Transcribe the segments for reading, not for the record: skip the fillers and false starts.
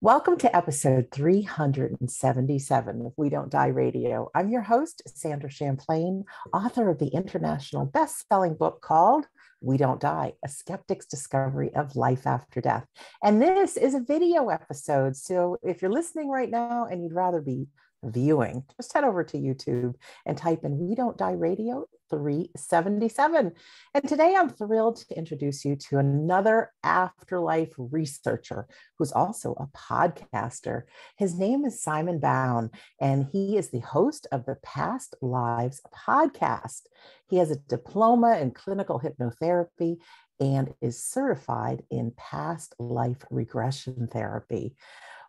Welcome to episode 377 of We Don't Die Radio. I'm your host, Sandra Champlain, author of the international best-selling book called We Don't Die, A Skeptic's Discovery of Life After Death. And this is a video episode. So if you're listening right now and you'd rather be viewing, just head over to YouTube and type in We Don't Die Radio 377. And today I'm thrilled to introduce you to another afterlife researcher who's also a podcaster. His name is Simon Bown, and he is the host of the Past Lives podcast. He has a diploma in clinical hypnotherapy and is certified in past life regression therapy.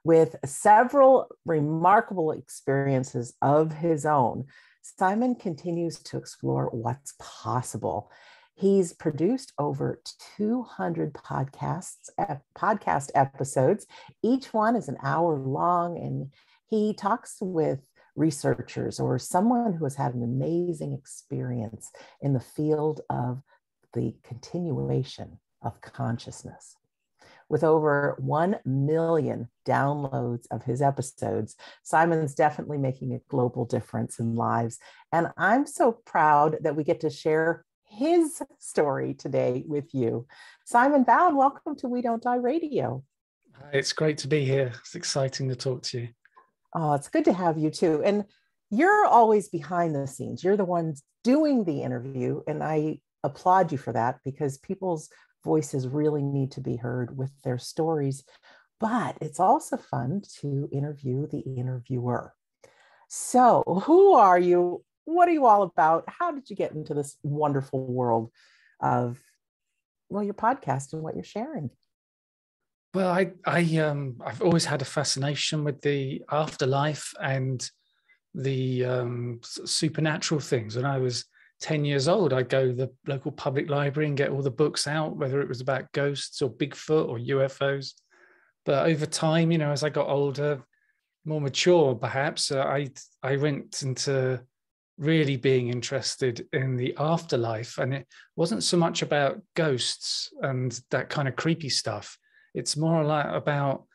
With several remarkable experiences of his own, Simon continues to explore what's possible. He's produced over 200 podcast episodes. Each one is an hour long, and he talks with researchers or someone who has had an amazing experience in the field of the continuation of consciousness. With over 1 million downloads of his episodes, Simon's definitely making a global difference in lives. And I'm so proud that we get to share his story today with you. Simon Bown, welcome to We Don't Die Radio. It's great to be here. It's exciting to talk to you. Oh, it's good to have you too. And you're always behind the scenes. You're the ones doing the interview. And I applaud you for that, because people's voices really need to be heard with their stories, but it's also fun to interview the interviewer. So who are you? What are you all about? How did you get into this wonderful world of, well, your podcast and what you're sharing? Well, I've always had a fascination with the afterlife and the supernatural things. When I was 10 years old, I'd go to the local public library and get all the books out, whether it was about ghosts or Bigfoot or UFOs. But over time, as I got older, more mature, perhaps, I went into really being interested in the afterlife. And it wasn't so much about ghosts and that kind of creepy stuff. It's more like about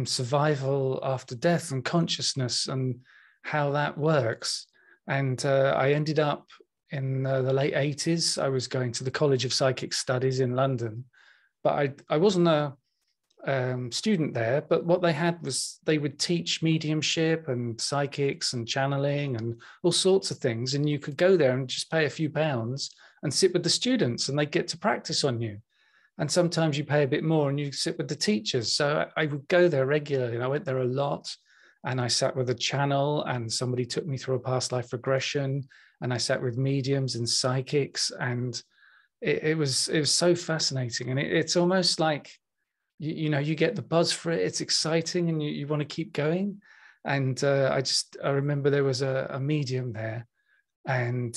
survival after death and consciousness and how that works. And I ended up in the late 80s, I was going to the College of Psychic Studies in London, but I wasn't a student there. But what they had was they would teach mediumship and psychics and channeling and all sorts of things. And you could go there and just pay a few pounds and sit with the students, and they get to practice on you. And sometimes you pay a bit more and you sit with the teachers. So I would go there regularly, and I went there a lot. And I sat with a channel, and somebody took me through a past life regression. And I sat with mediums and psychics, and it was so fascinating. And it's almost like, you get the buzz for it. It's exciting, and you want to keep going. And I remember there was a medium there, and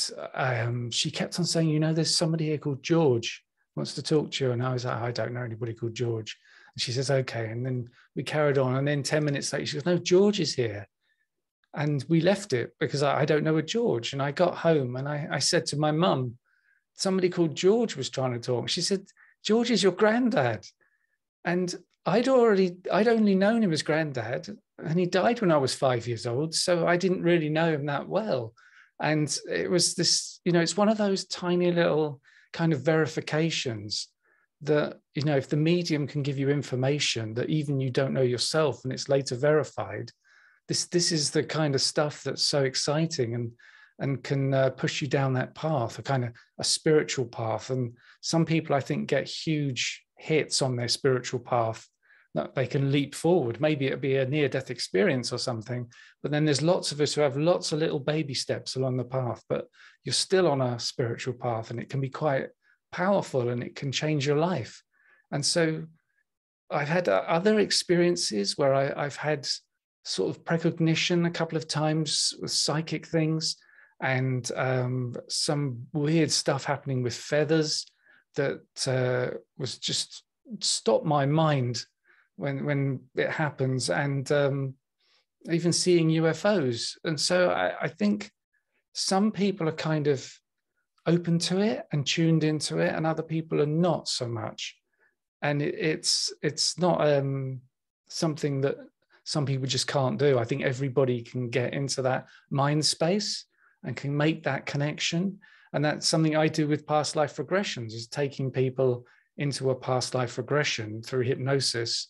she kept on saying, there's somebody here called George wants to talk to you. And I was like, I don't know anybody called George. And she says, okay. And then we carried on. And then 10 minutes later, she goes, no, George is here. And we left it because I don't know a George. And I got home and I said to my mum, somebody called George was trying to talk. She said, George is your granddad. And I'd only known him as granddad, and he died when I was 5 years old. So I didn't really know him that well. And it was this, it's one of those tiny little kind of verifications that, if the medium can give you information that even you don't know yourself and it's later verified, this is the kind of stuff that's so exciting and can push you down that path, a spiritual path. And some people, I think, get huge hits on their spiritual path that they can leap forward. Maybe it'll be a near-death experience or something, but then there's lots of us who have lots of little baby steps along the path, but you're still on a spiritual path, and it can be quite powerful and it can change your life. And so I've had other experiences where I've had sort of precognition a couple of times with psychic things, and some weird stuff happening with feathers that was just stopped my mind when it happens, and even seeing UFOs. And so I think some people are kind of open to it and tuned into it, and other people are not so much. And it's not something that some people just can't do. I think everybody can get into that mind space and can make that connection. And that's something I do with past life regressions, is taking people into a past life regression through hypnosis.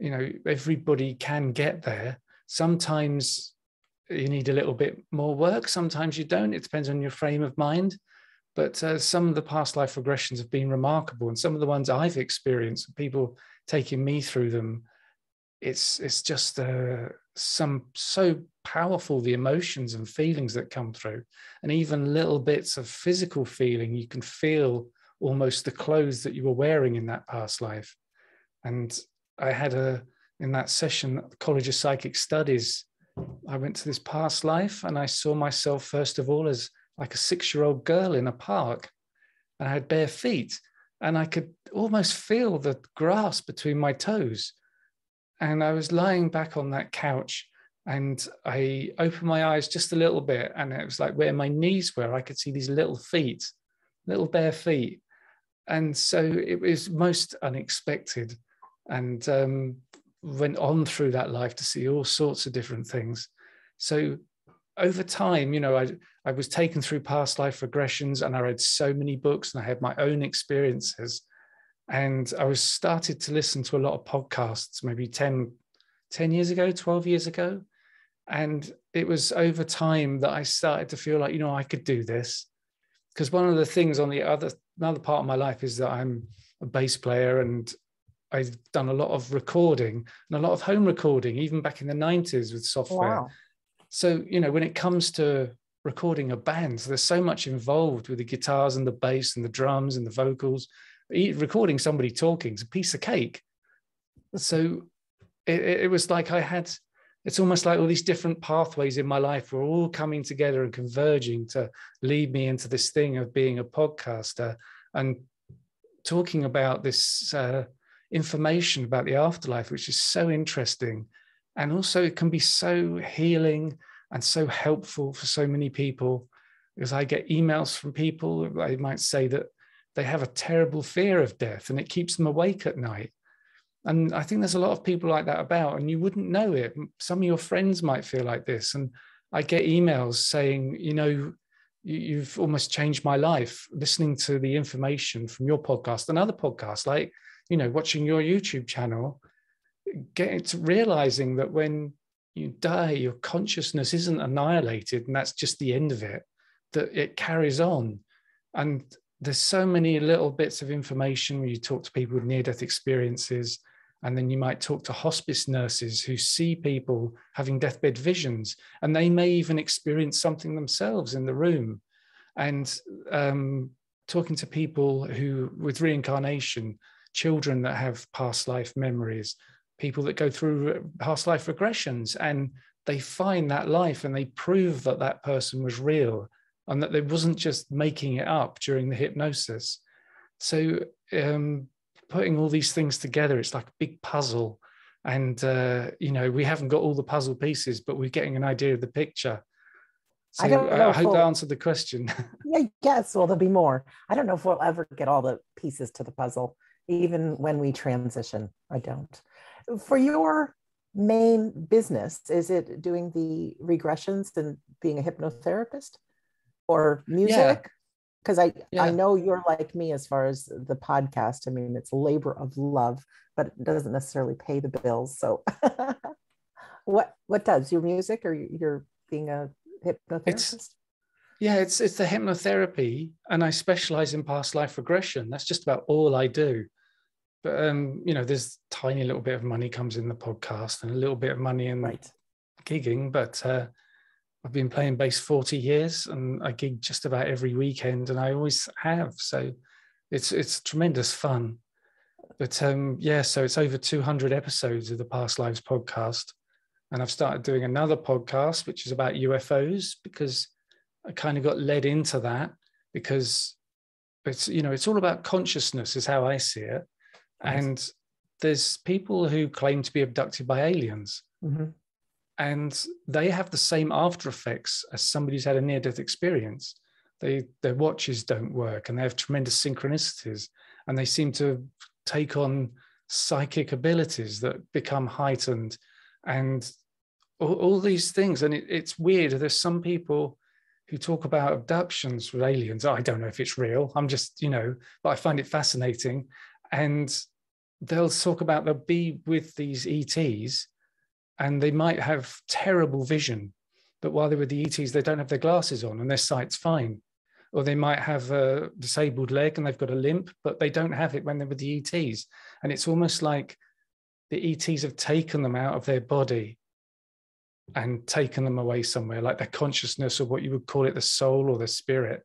Everybody can get there. Sometimes you need a little bit more work. Sometimes you don't. It depends on your frame of mind. But some of the past life regressions have been remarkable. And some of the ones I've experienced, people taking me through them, it's just so powerful, the emotions and feelings that come through. And even little bits of physical feeling, you can feel almost the clothes that you were wearing in that past life. And I had in that session at the College of Psychic Studies, I went to this past life and I saw myself, first of all, as like a 6-year-old girl in a park. And I had bare feet and I could almost feel the grass between my toes. And I was lying back on that couch and I opened my eyes just a little bit. And it was like where my knees were, I could see these little feet, little bare feet. And so it was most unexpected, and went on through that life to see all sorts of different things. So over time, I was taken through past life regressions, and I read so many books and I had my own experiences. And I was started to listen to a lot of podcasts, maybe 10 years ago, 12 years ago. And it was over time that I started to feel like, I could do this. Because one of the things on another part of my life is that I'm a bass player, and I've done a lot of recording and a lot of home recording, even back in the 90s with software. Wow. So, when it comes to recording a band, there's so much involved with the guitars and the bass and the drums and the vocals. Recording somebody talking is a piece of cake. So it was like it's almost like all these different pathways in my life were all coming together and converging to lead me into this thing of being a podcaster and talking about this information about the afterlife, which is so interesting. And also it can be so healing and so helpful for so many people, because I get emails from people, they might say that they have a terrible fear of death and it keeps them awake at night. And I think there's a lot of people like that about, and you wouldn't know it. Some of your friends might feel like this. And I get emails saying, you've almost changed my life, listening to the information from your podcast and other podcasts, like, watching your YouTube channel, getting to realizing that when you die, your consciousness isn't annihilated and that's just the end of it, that it carries on. And there's so many little bits of information when you talk to people with near-death experiences, and then you might talk to hospice nurses who see people having deathbed visions, and they may even experience something themselves in the room. And talking to people who, with reincarnation, children that have past life memories, people that go through past life regressions, and they find that life and they prove that that person was real and that they wasn't just making it up during the hypnosis. So putting all these things together, it's like a big puzzle. And, we haven't got all the puzzle pieces, but we're getting an idea of the picture. So I hope that answered the question. Yeah, yes. Well, there'll be more. I don't know if we'll ever get all the pieces to the puzzle, even when we transition. I don't. For your main business, is it doing the regressions and being a hypnotherapist or music? Because I know you're like me as far as the podcast. I mean, it's a labor of love, but it doesn't necessarily pay the bills. So what does your music, or you're being a hypnotherapist? It's the hypnotherapy, and I specialize in past life regression. That's just about all I do. But there's tiny little bit of money comes in the podcast and a little bit of money in gigging. But I've been playing bass 40 years and I gig just about every weekend, and I always have. So it's tremendous fun. But so it's over 200 episodes of the Past Lives podcast. And I've started doing another podcast, which is about UFOs, because I kind of got led into that, because it's all about consciousness is how I see it. Nice. And there's people who claim to be abducted by aliens. Mm-hmm. And they have the same after effects as somebody who's had a near-death experience. Their watches don't work, and they have tremendous synchronicities, and they seem to take on psychic abilities that become heightened, and all these things. And it's weird. There's some people who talk about abductions with aliens. I don't know if it's real. I'm just, but I find it fascinating. And they'll talk about they'll be with these ETs and they might have terrible vision, but while they're with the ETs, they don't have their glasses on and their sight's fine. Or they might have a disabled leg and they've got a limp, but they don't have it when they're with the ETs. And it's almost like the ETs have taken them out of their body and taken them away somewhere, like their consciousness, or what you would call it, the soul or the spirit.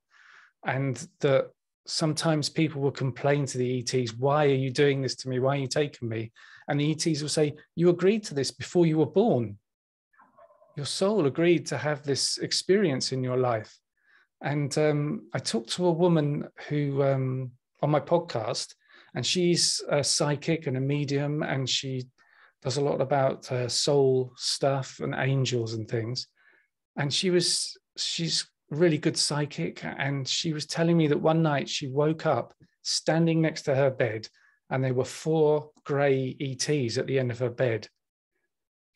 And that sometimes people will complain to the ETs, why are you doing this to me? Why are you taking me? And the ETs will say, you agreed to this before you were born. Your soul agreed to have this experience in your life. And I talked to a woman who, on my podcast, and she's a psychic and a medium, and she does a lot about soul stuff and angels and things. And she's really good psychic. And she was telling me that one night she woke up standing next to her bed and there were 4 grey ETs at the end of her bed.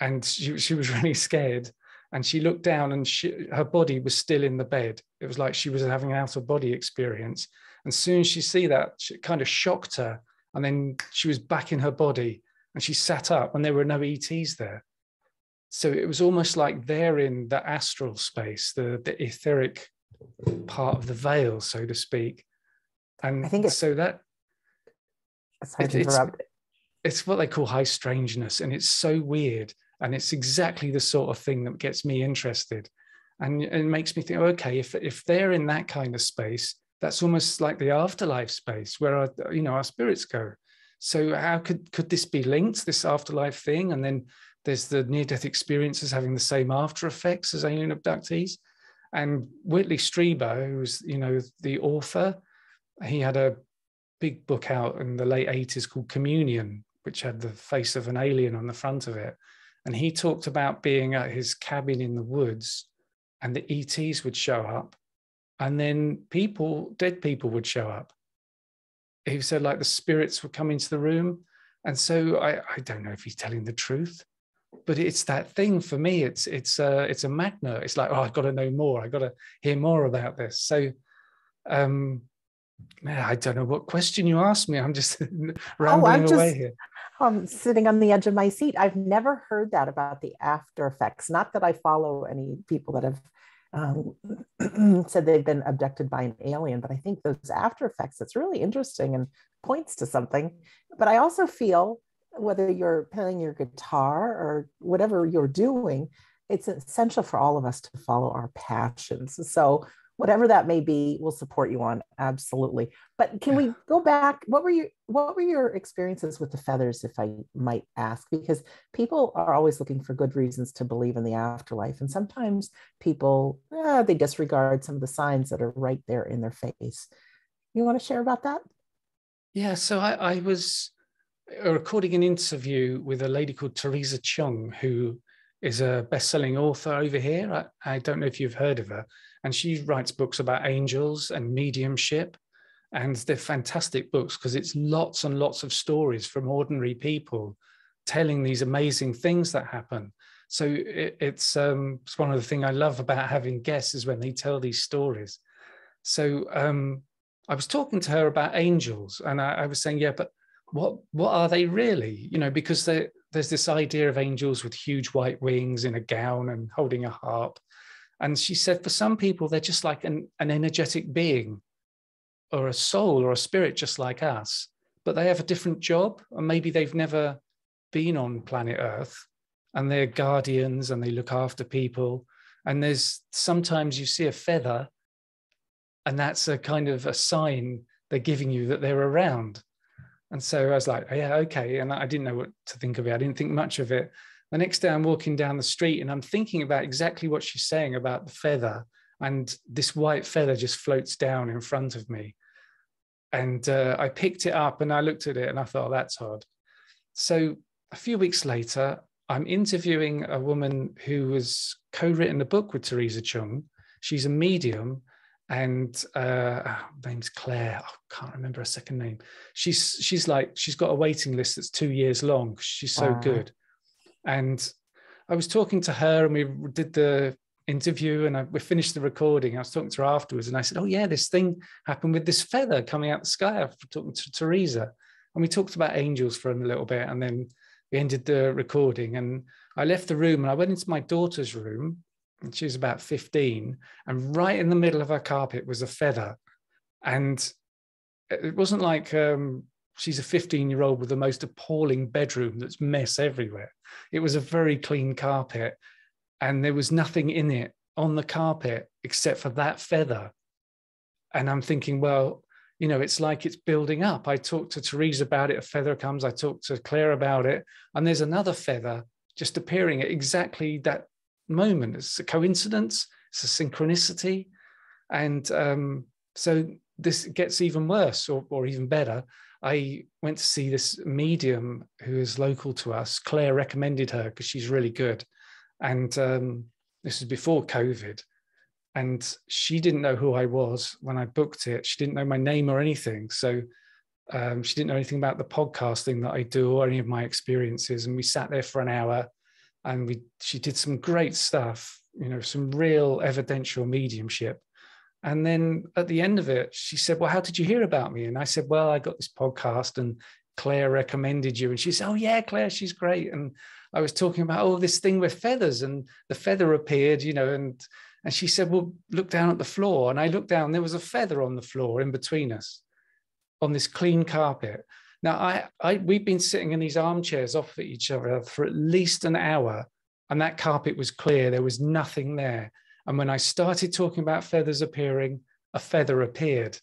And she was really scared. And she looked down and her body was still in the bed. It was like she was having an out-of-body experience. And as soon as she see that, it kind of shocked her. And then she was back in her body and she sat up and there were no ETs there. So it was almost like they're in the astral space, the etheric part of the veil, so to speak. And I think it's so that... Sorry to interrupt. It's what they call high strangeness, and it's so weird. And it's exactly the sort of thing that gets me interested. And it makes me think, okay, if they're in that kind of space, that's almost like the afterlife space where our spirits go. So how could this be linked, this afterlife thing? And then there's the near-death experiences having the same after effects as alien abductees. And Whitley Strieber, who's, the author, he had a big book out in the late 80s called Communion, which had the face of an alien on the front of it. And he talked about being at his cabin in the woods and the ETs would show up and then dead people would show up. He said like the spirits would come into the room. And so I don't know if he's telling the truth, but it's that thing for me. It's a magnet. It's like, I've got to know more. I've got to hear more about this. So I don't know what question you asked me. I'm just rambling away here. I'm sitting on the edge of my seat. I've never heard that about the after effects. Not that I follow any people that have said they've been abducted by an alien, but I think those after effects, it's really interesting and points to something. But I also feel whether you're playing your guitar or whatever you're doing, it's essential for all of us to follow our passions. So whatever that may be, we'll support you on. Absolutely. But can we go back? What were your experiences with the feathers, if I might ask? Because people are always looking for good reasons to believe in the afterlife. And sometimes people, they disregard some of the signs that are right there in their face. You want to share about that? Yeah. So I was recording an interview with a lady called Teresa Chung, who is a best-selling author over here. I don't know if you've heard of her. And she writes books about angels and mediumship. And they're fantastic books because it's lots and lots of stories from ordinary people telling these amazing things that happen. So it's one of the things I love about having guests is when they tell these stories. So I was talking to her about angels and I was saying, yeah, but what are they really? Because there's this idea of angels with huge white wings in a gown and holding a harp. And she said, for some people, they're just like an energetic being or a soul or a spirit just like us, but they have a different job. And maybe they've never been on planet Earth and they're guardians and they look after people. And sometimes you see a feather and that's a kind of a sign they're giving you that they're around. And so I was like, yeah, okay. And I didn't know what to think of it. I didn't think much of it. The next day I'm walking down the street and I'm thinking about exactly what she's saying about the feather, and this white feather just floats down in front of me. And I picked it up and I looked at it and I thought, oh, that's odd. So a few weeks later, I'm interviewing a woman who has co-written a book with Teresa Chung. She's a medium and name's Claire. I can't remember her second name. She's got a waiting list that's 2 years long. She's so good. And I was talking to her, and we did the interview, and we finished the recording. I was talking to her afterwards, and I said, "Oh yeah, this thing happened with this feather coming out the sky." I was talking to Teresa, and we talked about angels for a little bit, and then we ended the recording. And I left the room, and I went into my daughter's room, and she was about 15, and right in the middle of her carpet was a feather. And it wasn't like she's a 15-year-old with the most appalling bedroom that's mess everywhere. It was a very clean carpet, and there was nothing in it on the carpet except for that feather. And I'm thinking, well, you know, it's like it's building up. I talked to Teresa about it, a feather comes. I talked to Claire about it, and there's another feather just appearing at exactly that moment. It's a coincidence, it's a synchronicity. And so this gets even worse, or even better. I went to see this medium who is local to us. Claire recommended her because she's really good. And this was before COVID. And she didn't know who I was when I booked it. She didn't know my name or anything. So she didn't know anything about the podcasting that I do or any of my experiences. And we sat there for an hour, and she did some great stuff, you know, some real evidential mediumship. And then at the end of it, she said, "Well, how did you hear about me?" And I said, "Well, I got this podcast and Claire recommended you." And she said, "Oh yeah, Claire, she's great." And I was talking about, oh, this thing with feathers, and the feather appeared, you know, and she said, "Well, look down at the floor." And I looked down, there was a feather on the floor in between us on this clean carpet. Now, we've been sitting in these armchairs opposite each other for at least an hour, and that carpet was clear. There was nothing there. And when I started talking about feathers appearing, a feather appeared.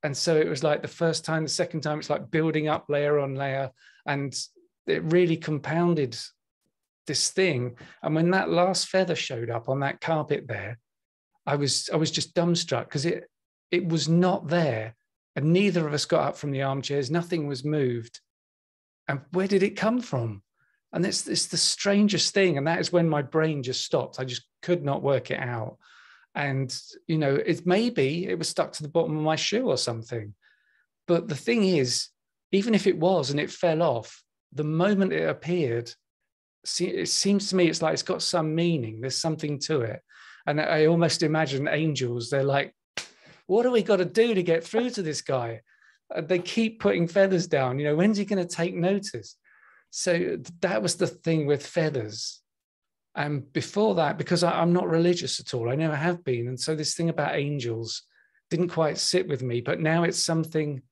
And so it was like the first time, the second time, it's like building up layer on layer. And it really compounded this thing. And when that last feather showed up on that carpet there, I was just dumbstruck, because it was not there. And neither of us got up from the armchairs. Nothing was moved. And where did it come from? And it's the strangest thing. And that is when my brain just stopped. I just could not work it out. And, you know, maybe it was stuck to the bottom of my shoe or something. But the thing is, even if it was and it fell off, the moment it appeared, it seems to me it's like it's got some meaning. There's something to it. And I almost imagine angels, they're like, what do we got to do to get through to this guy? They keep putting feathers down. You know, when's he going to take notice? So that was the thing with feathers. And before that, because I'm not religious at all, I never have been. And so this thing about angels didn't quite sit with me. But now it's something,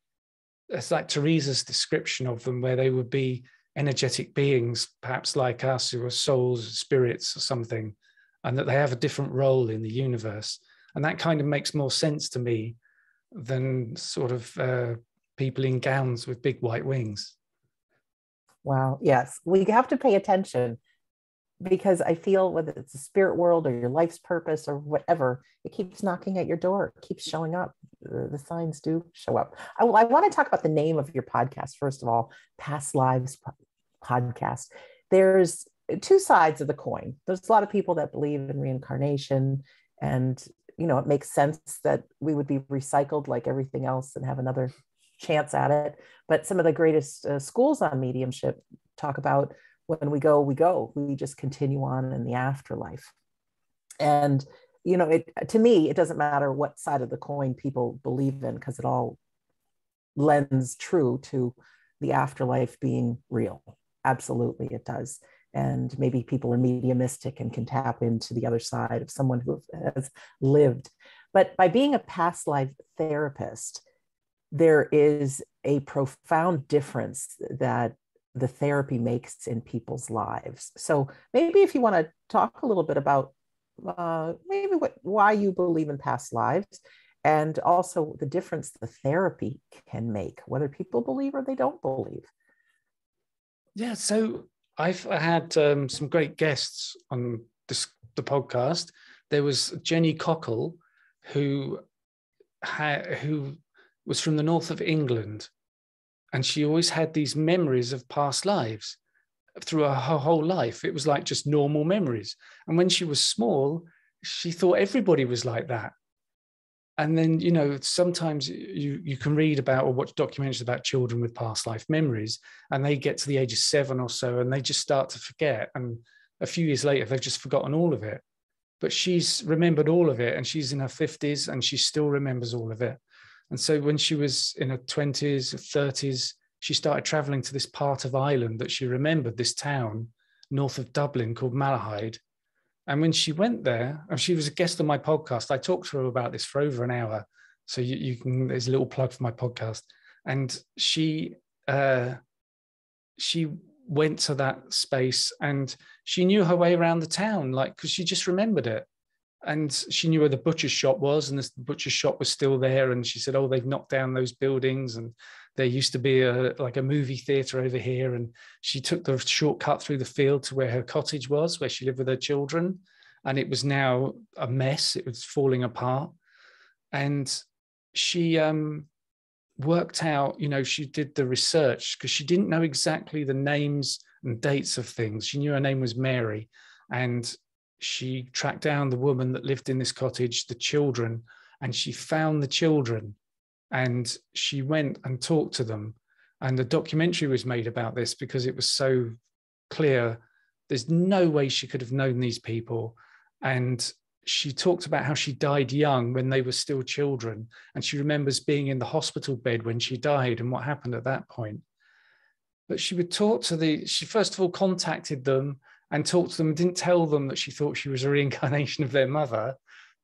it's like Teresa's description of them, where they would be energetic beings, perhaps like us, who are souls, spirits or something, and that they have a different role in the universe. And that kind of makes more sense to me than sort of people in gowns with big white wings. Wow. Yes. We have to pay attention, because I feel whether it's the spirit world or your life's purpose or whatever, it keeps knocking at your door, it keeps showing up. The signs do show up. I want to talk about the name of your podcast. First of all, Past Lives Podcast. There's two sides of the coin. There's a lot of people that believe in reincarnation, and, you know, it makes sense that we would be recycled like everything else and have another chance at it. But some of the greatest schools on mediumship talk about when we go, we just continue on in the afterlife. And, you know, to me, it doesn't matter what side of the coin people believe in, because it all lends true to the afterlife being real. Absolutely, it does. And maybe people are mediumistic and can tap into the other side of someone who has lived. But by being a past life therapist, there is a profound difference that the therapy makes in people's lives. So maybe if you want to talk a little bit about why you believe in past lives, and also the difference the therapy can make, whether people believe or they don't believe. Yeah, so I've had some great guests on the podcast. There was Jenny Cockle, who was from the north of England, and she always had these memories of past lives through her whole life. It was like just normal memories. And when she was small, she thought everybody was like that. And then, sometimes you can read about or watch documentaries about children with past life memories, and they get to the age of 7 or so, and they just start to forget. And a few years later, they've just forgotten all of it. But she's remembered all of it, and she's in her 50s, and she still remembers all of it. And so when she was in her 20s, 30s, she started traveling to this part of Ireland that she remembered, this town north of Dublin called Malahide. And when she went there, and she was a guest on my podcast, I talked to her about this for over an hour. So you can, there's a little plug for my podcast. And she went to that space, and she knew her way around the town, like, because she just remembered it. And she knew where the butcher's shop was, and the butcher's shop was still there. And she said, oh, they've knocked down those buildings, and there used to be like a movie theater over here. And she took the shortcut through the field to where her cottage was, where she lived with her children. And it was now a mess. It was falling apart. And she worked out, she did the research, because she didn't know exactly the names and dates of things. She knew her name was Mary. And she tracked down the woman that lived in this cottage, the children, and she found the children. And she went and talked to them. And the documentary was made about this because it was so clear. There's no way she could have known these people. And she talked about how she died young when they were still children. And she remembers being in the hospital bed when she died and what happened at that point. But she would talk to she first of all contacted them and talked to them, and didn't tell them that she thought she was a reincarnation of their mother.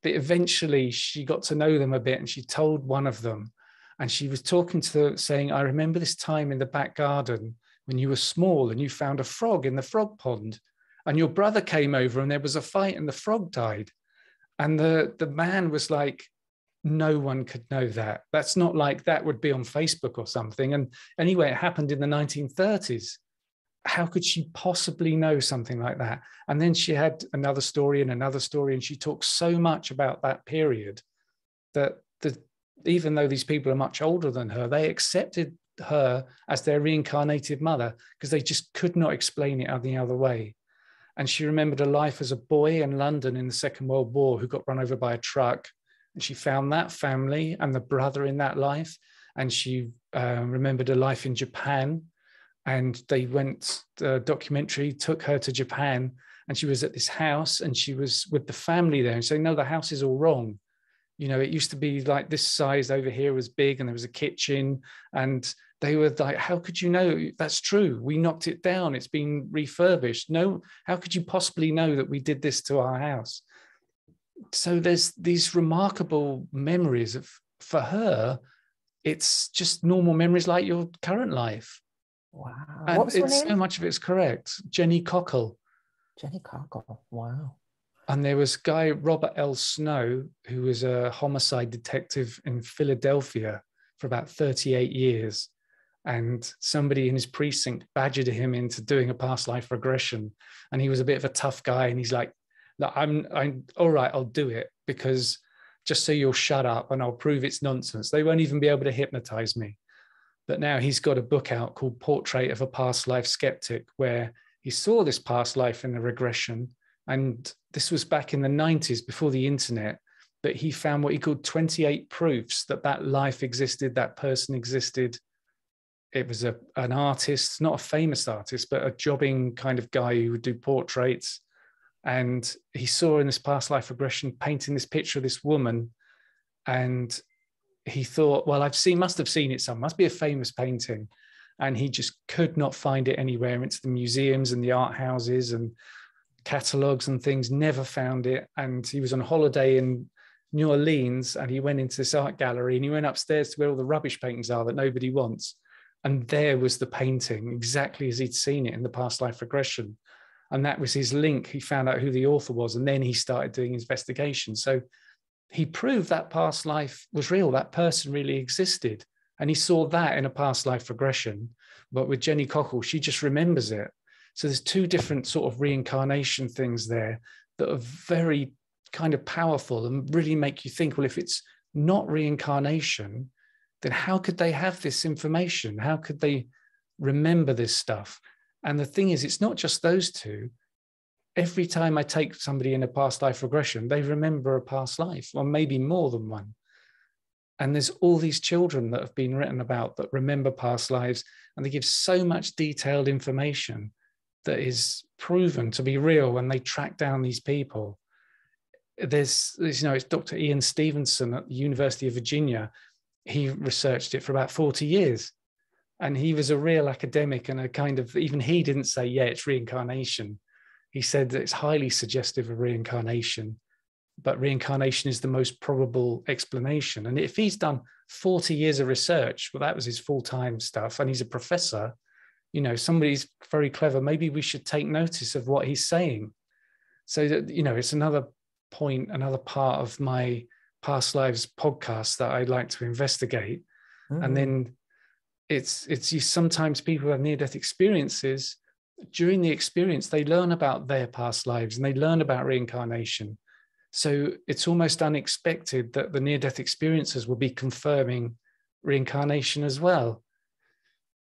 But eventually she got to know them a bit, and she told one of them. And she was talking to them, saying, I remember this time in the back garden when you were small and you found a frog in the frog pond, and your brother came over and there was a fight and the frog died. And the man was like, no one could know that. That's not like that would be on Facebook or something. And anyway, it happened in the 1930s. How could she possibly know something like that? And then she had another story and another story, and she talked so much about that period that even though these people are much older than her, they accepted her as their reincarnated mother because they just could not explain it any other way. And she remembered her life as a boy in London in the Second World War who got run over by a truck. And she found that family and the brother in that life. And she remembered her life in Japan. And they went, the documentary took her to Japan, and she was at this house, and she was with the family there and saying, no, the house is all wrong. It used to be like this size over here was big, and there was a kitchen, and they were like, how could you know that's true? We knocked it down. It's been refurbished. No, how could you possibly know that we did this to our house? So there's these remarkable memories for her, it's just normal memories like your current life. Wow. And what was her name? So much of it's correct. Jenny Cockle. Jenny Cockle. Wow. And there was guy Robert L. Snow, who was a homicide detective in Philadelphia for about 38 years. And somebody in his precinct badgered him into doing a past life regression. And he was a bit of a tough guy. And he's like, look, I'm all right, I'll do it, because just so you'll shut up and I'll prove it's nonsense. They won't even be able to hypnotize me. But now he's got a book out called Portrait of a Past Life Skeptic, where he saw this past life in the regression. And this was back in the 90s, before the internet, but he found what he called 28 proofs that life existed, that person existed. It was an artist, not a famous artist, but a jobbing kind of guy who would do portraits. And he saw in this past life regression painting this picture of this woman. And he thought, well, must have seen it somewhere, must be a famous painting. And he just could not find it anywhere. Into the museums and the art houses and catalogs and things, never found it. And he was on holiday in New Orleans, and he went into this art gallery, and he went upstairs to where all the rubbish paintings are that nobody wants. And there was the painting, exactly as he'd seen it in the past life regression. And that was his link. He found out who the author was, and then he started doing investigation. So he proved that past life was real, that person really existed. And he saw that in a past life regression. But with Jenny Cockle, she just remembers it. So there's two different sort of reincarnation things there that are very kind of powerful and really make you think, well, if it's not reincarnation, then how could they have this information? How could they remember this stuff? And the thing is, it's not just those two. Every time I take somebody in a past life regression, they remember a past life, or maybe more than one. And there's all these children that have been written about that remember past lives, and they give so much detailed information that is proven to be real when they track down these people. There's it's Dr. Ian Stevenson at the University of Virginia. He researched it for about 40 years. And he was a real academic, and a kind of, even he didn't say, yeah, it's reincarnation. He said that it's highly suggestive of reincarnation, but reincarnation is the most probable explanation. And if he's done 40 years of research, well, that was his full-time stuff, and he's a professor, somebody's very clever. Maybe we should take notice of what he's saying. So that, it's another point, another part of my Past Lives podcast that I'd like to investigate. Mm-hmm. And then it's sometimes people have near-death experiences. During the experience, they learn about their past lives and they learn about reincarnation. So it's almost unexpected that the near-death experiences will be confirming reincarnation as well.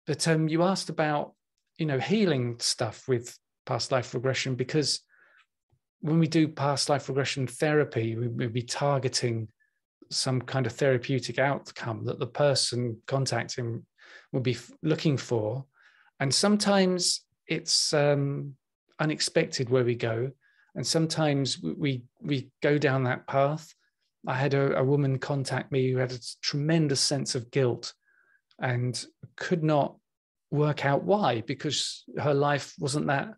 But you asked about, healing stuff with past life regression, because when we do past life regression therapy, we'll be targeting some kind of therapeutic outcome that the person contacting will be looking for. And sometimes it's unexpected where we go. And sometimes we go down that path. I had a woman contact me who had a tremendous sense of guilt and could not work out why, because her life wasn't that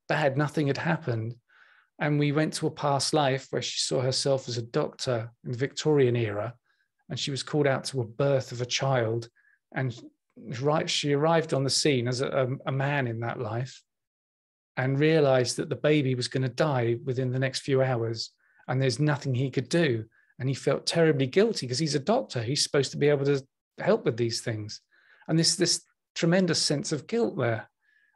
bad. Nothing had happened. And we went to a past life where she saw herself as a doctor in the Victorian era, and she was called out to a birth of a child. And she arrived on the scene as a man in that life, and realized that the baby was going to die within the next few hours, and there's nothing he could do. And he felt terribly guilty because he's a doctor. He's supposed to be able to help with these things. And this tremendous sense of guilt there.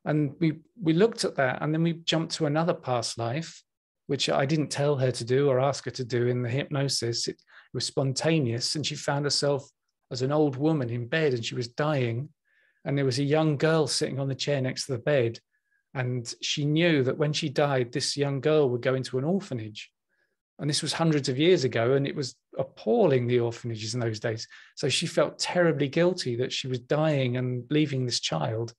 And we looked at that, and then we jumped to another past life, which I didn't tell her to do or ask her to do in the hypnosis. It was spontaneous. And she found herself as an old woman in bed, and she was dying. And there was a young girl sitting on the chair next to the bed. And she knew that when she died, this young girl would go into an orphanage. And this was hundreds of years ago, and it was appalling, the orphanages in those days. So she felt terribly guilty that she was dying and leaving this child.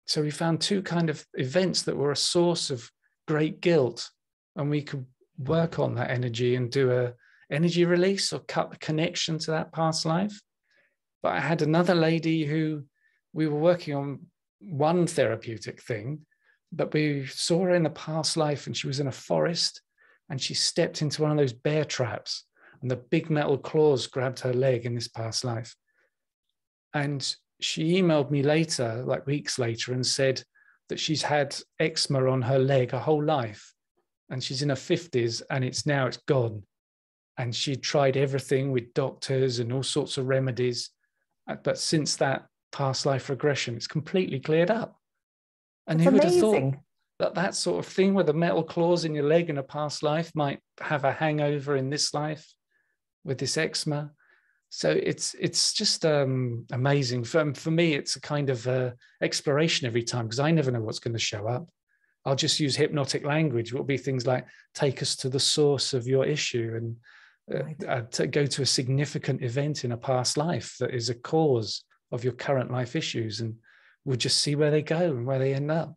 So we found two kind of events that were a source of great guilt, and we could work on that energy and do a energy release or cut the connection to that past life. But I had another lady who we were working on one therapeutic thing, but we saw her in a past life, and she was in a forest, and she stepped into one of those bear traps, and the big metal claws grabbed her leg in this past life. And she emailed me later, like weeks later, and said that she's had eczema on her leg her whole life, and she's in her 50s, and it's gone. And she tried everything with doctors and all sorts of remedies. But since that past life regression, it's completely cleared up. And That's who would amazing. have thought that sort of thing with the metal claws in your leg in a past life might have a hangover in this life with this eczema? So it's just amazing. For me, it's a kind of exploration every time, because I never know what's going to show up. I'll just use hypnotic language. It will be things like, take us to the source of your issue, and to go to a significant event in a past life that is a cause of your current life issues, and we'll just see where they go and where they end up.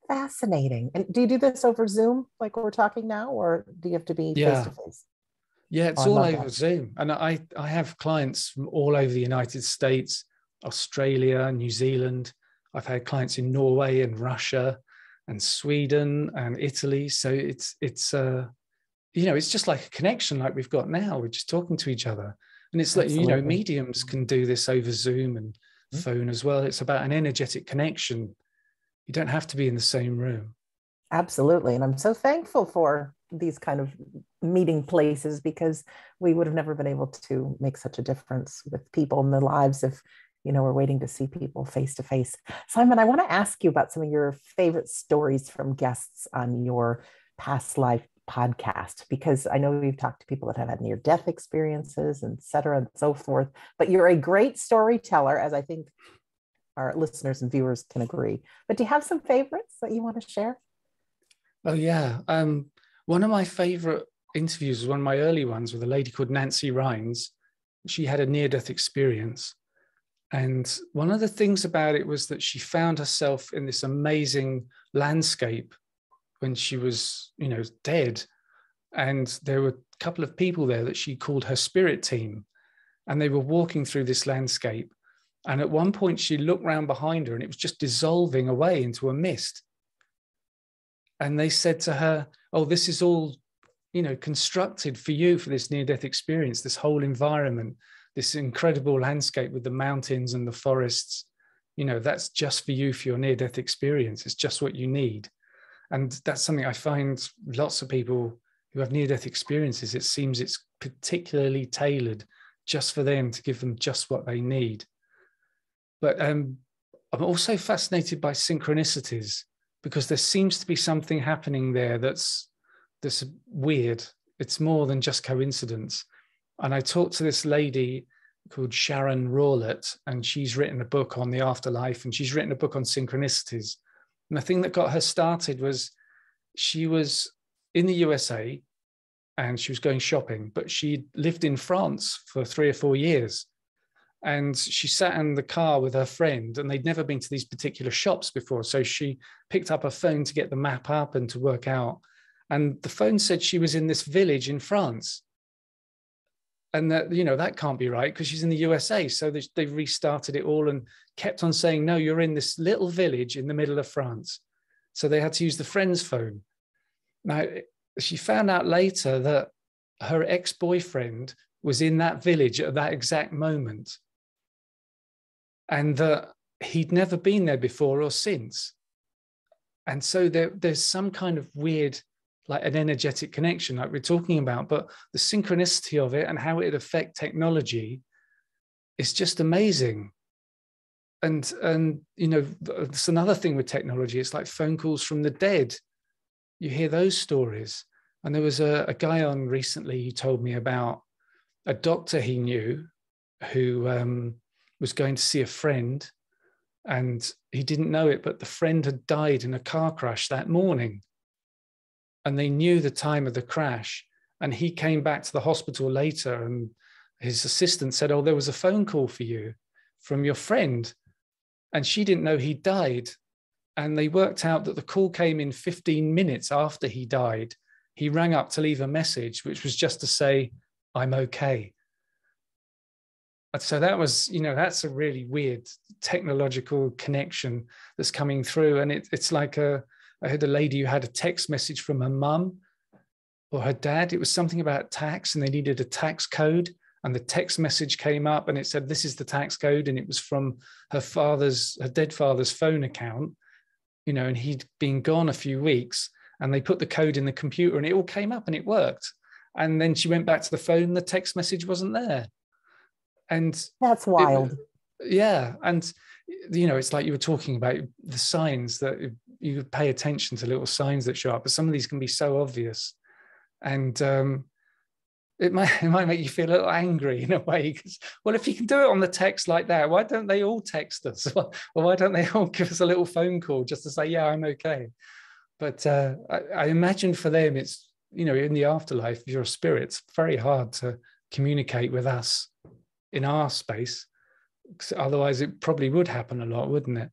Fascinating. And do you do this over Zoom like we're talking now, or do you have to be face-to-face? Yeah, it's all over Zoom. And I have clients from all over the United States, Australia, New Zealand. I've had clients in Norway and Russia and Sweden and Italy. So it's it's just like a connection like we've got now. We're just talking to each other. And it's Absolutely. Like, mediums can do this over Zoom and phone as well. It's about an energetic connection. You don't have to be in the same room. Absolutely. And I'm so thankful for these kind of meeting places, because we would have never been able to make such a difference with people in their lives if, we're waiting to see people face to face. Simon, I want to ask you about some of your favorite stories from guests on your past life podcast, because I know you've talked to people that have had near-death experiences, and et cetera, and so forth, but you're a great storyteller, as I think our listeners and viewers can agree. But do you have some favorites that you want to share? Oh, yeah. One of my favorite interviews, one of my early ones, with a lady called Nancy Rhines. She had a near-death experience. And one of the things about it was that she found herself in this amazing landscape when she was, dead. And there were a couple of people there that she called her spirit team. And they were walking through this landscape. And at one point she looked round behind her and it was just dissolving away into a mist. And they said to her, oh, this is all, constructed for you for this near-death experience, this whole environment, this incredible landscape with the mountains and the forests, that's just for you for your near-death experience. It's just what you need. And that's something I find lots of people who have near-death experiences, it seems it's particularly tailored just for them, to give them just what they need. But I'm also fascinated by synchronicities, because there seems to be something happening there that's weird. It's more than just coincidence. And I talked to this lady called Sharon Rawlett, and she's written a book on the afterlife, and she's written a book on synchronicities. And the thing that got her started was she was in the USA and she was going shopping, but she lived in France for 3 or 4 years. And she sat in the car with her friend, and they'd never been to these particular shops before. So she picked up her phone to get the map up and to work out. And the phone said she was in this village in France. And that, that can't be right, because she's in the USA. So they restarted it all and kept on saying, no, you're in this little village in the middle of France. So they had to use the friend's phone. Now, she found out later that her ex-boyfriend was in that village at that exact moment, and that he'd never been there before or since. And so there's some kind of weird, like an energetic connection like we're talking about, but the synchronicity of it and how it affect technology is just amazing. And it's another thing with technology. It's like phone calls from the dead. You hear those stories. And there was a guy on recently who told me about a doctor he knew who was going to see a friend, and he didn't know it, but the friend had died in a car crash that morning. And they knew the time of the crash. And he came back to the hospital later, and his assistant said, oh, there was a phone call for you from your friend. And she didn't know he died. And they worked out that the call came in 15 minutes after he died. He rang up to leave a message, which was just to say, I'm okay. So that was, that's a really weird technological connection that's coming through. And it's like I heard a lady who had a text message from her mum or her dad. It was something about tax, and they needed a tax code. And the text message came up and it said, this is the tax code. And it was from her dead father's phone account, and he'd been gone a few weeks, and they put the code in the computer and it all came up and it worked. And then she went back to the phone, the text message wasn't there. And that's wild. Yeah. And, it's like you were talking about the signs that you pay attention to, little signs that show up, but some of these can be so obvious. And it might make you feel a little angry in a way, because, well, if you can do it on the text like that, why don't they all text us? Or why don't they all give us a little phone call just to say, yeah, I'm okay? But I imagine for them, it's, in the afterlife, you're a spirit, it's very hard to communicate with us in our space. Otherwise, it probably would happen a lot, wouldn't it?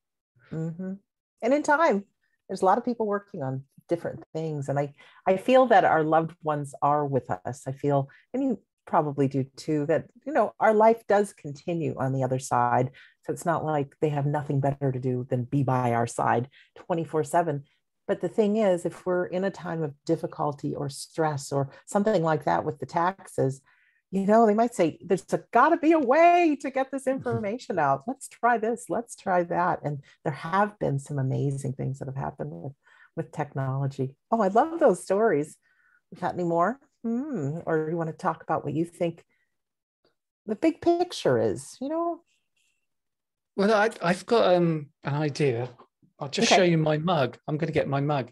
Mm-hmm. And in time, there's a lot of people working on different things. And I feel that our loved ones are with us. I feel, and you probably do too, that, our life does continue on the other side. So it's not like they have nothing better to do than be by our side 24/7. But the thing is, if we're in a time of difficulty or stress or something like that with the taxes, they might say, there's got to be a way to get this information out. Let's try this. Let's try that. And there have been some amazing things that have happened with technology. Oh, I love those stories. You got any more? Or you want to talk about what you think the big picture is, Well, I've got an idea. I'll just show you my mug. I'm going to get my mug.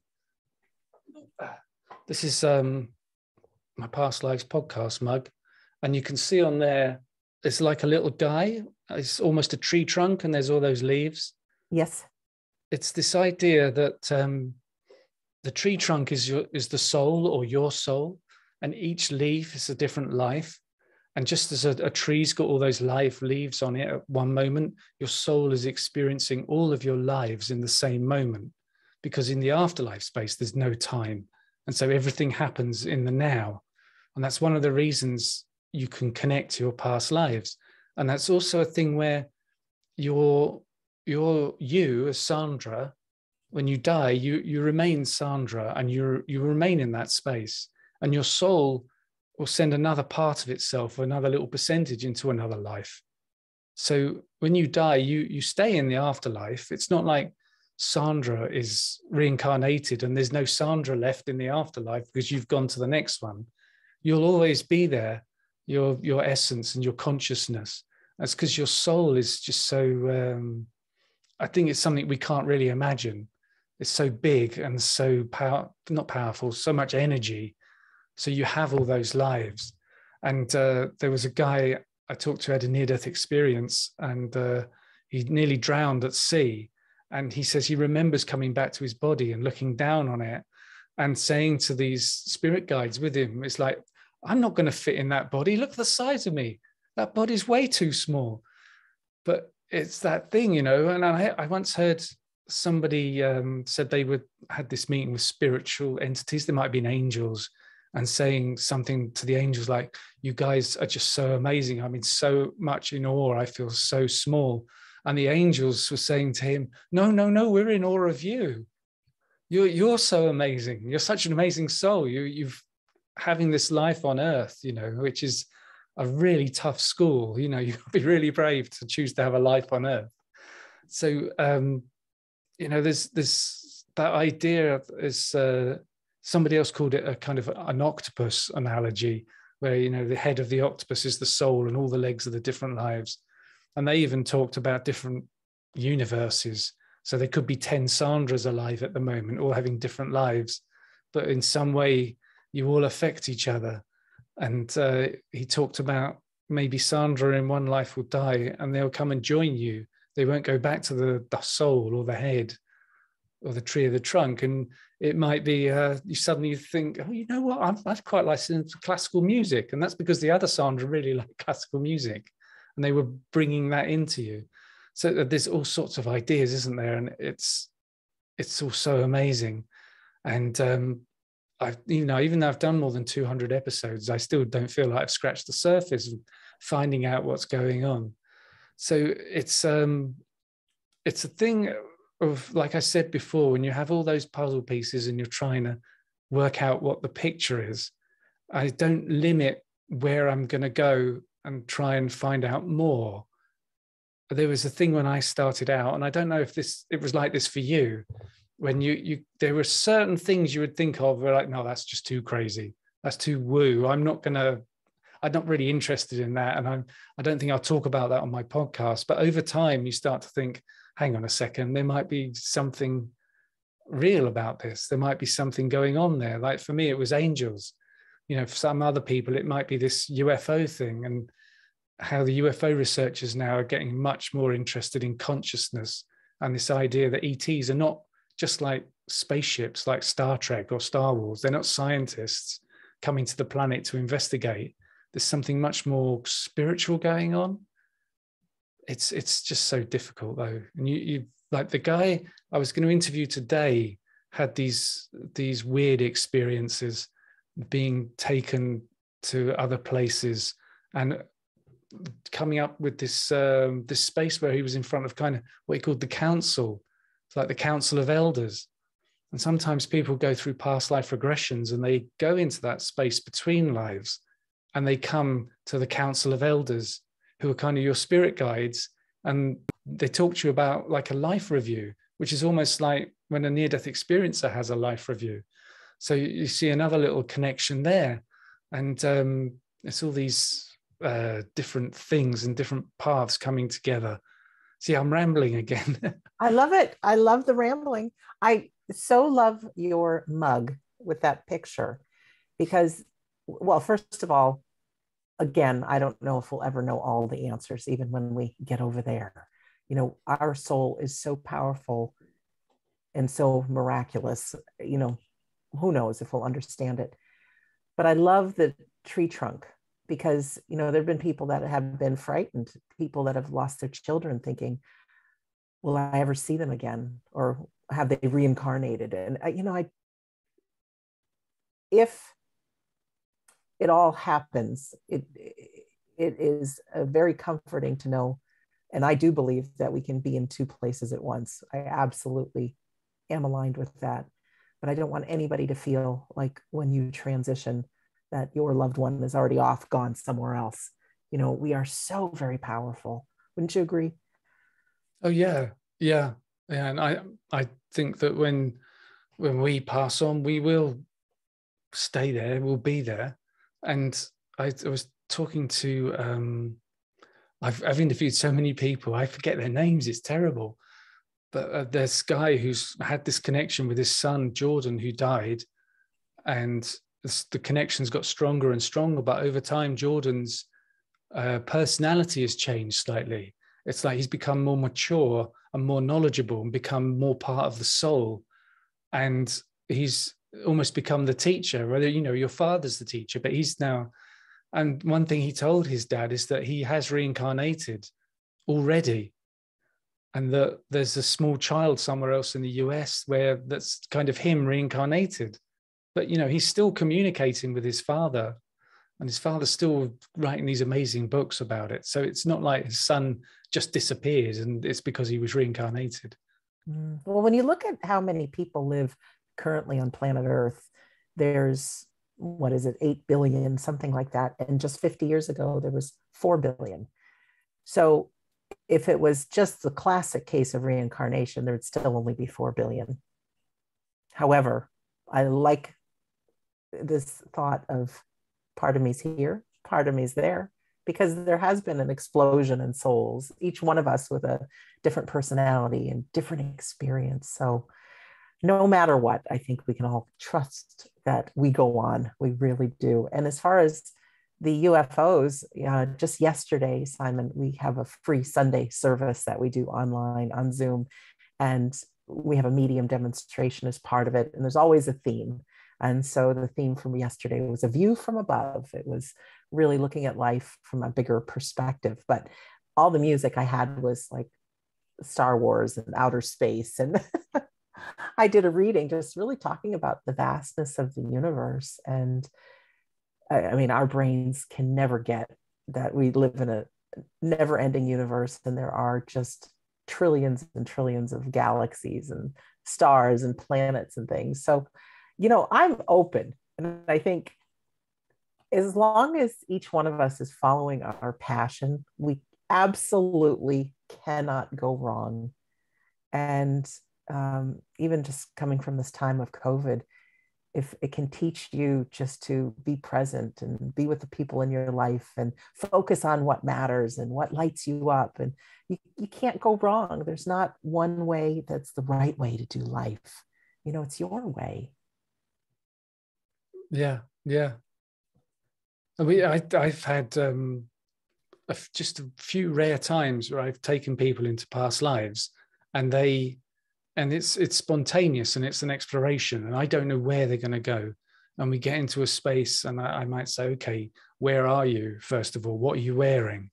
This is my Past Lives podcast mug. And you can see on there, it's like a little die. It's almost a tree trunk, and there's all those leaves. Yes. It's this idea that the tree trunk is the soul, or your soul, and each leaf is a different life. And just as a tree's got all those live leaves on it at one moment, your soul is experiencing all of your lives in the same moment, because in the afterlife space, there's no time. And so everything happens in the now. And that's one of the reasons you can connect to your past lives. And that's also a thing where you as Sandra, when you die, you remain Sandra, and you remain in that space. And your soul will send another part of itself, another little percentage, into another life. So when you die, you stay in the afterlife. It's not like Sandra is reincarnated and there's no Sandra left in the afterlife because you've gone to the next one. You'll always be there, your essence and your consciousness. That's because your soul is just so, I think it's something we can't really imagine. It's so big and so not powerful, so much energy. So you have all those lives. And there was a guy I talked to who had a near-death experience, and he nearly drowned at sea. And he says he remembers coming back to his body and looking down on it and saying to these spirit guides with him, it's like, I'm not going to fit in that body. Look at the size of me. That body's way too small. But it's that thing, and I once heard somebody said they had this meeting with spiritual entities. There might have been angels, and saying something to the angels like, you guys are just so amazing. I'm in so much in awe. I feel so small. And the angels were saying to him, no, we're in awe of you. You're so amazing. You're such an amazing soul. You've having this life on earth, which is a really tough school. You've got to be really brave to choose to have a life on earth. So, there's that idea is, somebody else called it a kind of an octopus analogy, where, the head of the octopus is the soul and all the legs are the different lives. And they even talked about different universes. So there could be 10 Sandras alive at the moment, all having different lives, but in some way you all affect each other. And he talked about maybe Sandra in one life will die and they'll come and join you. They won't go back to the soul or the head or the tree or the trunk. And it might be you suddenly think, oh, you know what, I'd quite like listening to classical music. And that's because the other Sandra really liked classical music and they were bringing that into you. So there's all sorts of ideas, isn't there? And it's all so amazing. And even though I've done more than 200 episodes, I still don't feel like I've scratched the surface of finding out what's going on. So it's a thing of, like I said before, when you have all those puzzle pieces and you're trying to work out what the picture is, I don't limit where I'm going to go and try and find out more. There was a thing when I started out, and I don't know if it was like this for you, when there were certain things you would think of were like, no, that's just too crazy. That's too woo. I'm not really interested in that. And I don't think I'll talk about that on my podcast. But over time, you start to think, hang on a second, there might be something real about this. There might be something going on there. Like for me, it was angels. For some other people, it might be this UFO thing, and how the UFO researchers now are getting much more interested in consciousness and this idea that ETs are not just like spaceships like Star Trek or Star Wars. They're not scientists coming to the planet to investigate. There's something much more spiritual going on. It's just so difficult though. And you like the guy I was going to interview today had these weird experiences, being taken to other places and coming up with this space where he was in front of kind of what he called the council. It's like the council of elders. And sometimes people go through past life regressions and they go into that space between lives and they come to the council of elders who are kind of your spirit guides, and they talk to you about like a life review, which is almost like when a near-death experiencer has a life review. So you see another little connection there. And it's all these different things and different paths coming together. See, I'm rambling again. I love it. I love the rambling. I so love your mug with that picture because, well, first of all, again, I don't know if we'll ever know all the answers, even when we get over there. Our soul is so powerful and so miraculous. Who knows if we'll understand it. But I love the tree trunk because, there have been people that have been frightened, people that have lost their children thinking, will I ever see them again? Or have they reincarnated? And, if it all happens, it is very comforting to know. And I do believe that we can be in two places at once. I absolutely am aligned with that. But I don't want anybody to feel like when you transition that your loved one is already off, gone somewhere else. We are so very powerful. Wouldn't you agree? Oh yeah, yeah, yeah. And I think that when we pass on, we will stay there. We'll be there. And I was talking to I've interviewed so many people. I forget their names. It's terrible. But this guy who's had this connection with his son Jordan, who died, and the connections got stronger and stronger. But over time, Jordan's personality has changed slightly. It's like he's become more mature and more knowledgeable and become more part of the soul. And he's almost become the teacher. Whether, your father's the teacher, but he's now. And one thing he told his dad is that he has reincarnated already, and that there's a small child somewhere else in the US where that's kind of him reincarnated. But, he's still communicating with his father, and his father's still writing these amazing books about it. So it's not like his son just disappeared and it's because he was reincarnated. Well, when you look at how many people live currently on planet Earth, there's, what is it, 8 billion, something like that. And just 50 years ago, there was 4 billion. So if it was just the classic case of reincarnation, there'd still only be 4 billion. However, I like this thought of part of me's here, part of me's there, because there has been an explosion in souls, each one of us with a different personality and different experience. So no matter what, I think we can all trust that we go on. We really do. And as far as the UFOs, just yesterday, Simon, we have a free Sunday service that we do online on Zoom. And we have a medium demonstration as part of it. And there's always a theme. And so the theme from yesterday was a view from above. It was really looking at life from a bigger perspective. But all the music I had was like Star Wars and outer space. And I did a reading just really talking about the vastness of the universe. And I mean, our brains can never get that we live in a never ending universe. And there are just trillions and trillions of galaxies and stars and planets and things. So, I'm open. And I think as long as each one of us is following our passion, we absolutely cannot go wrong. And even just coming from this time of COVID, if it can teach you just to be present and be with the people in your life and focus on what matters and what lights you up, and you can't go wrong. There's not one way that's the right way to do life. It's your way. Yeah, yeah. I've had just a few rare times where I've taken people into past lives, and it's spontaneous and it's an exploration, and I don't know where they're going to go. And we get into a space, and I might say, okay, where are you? First of all, what are you wearing?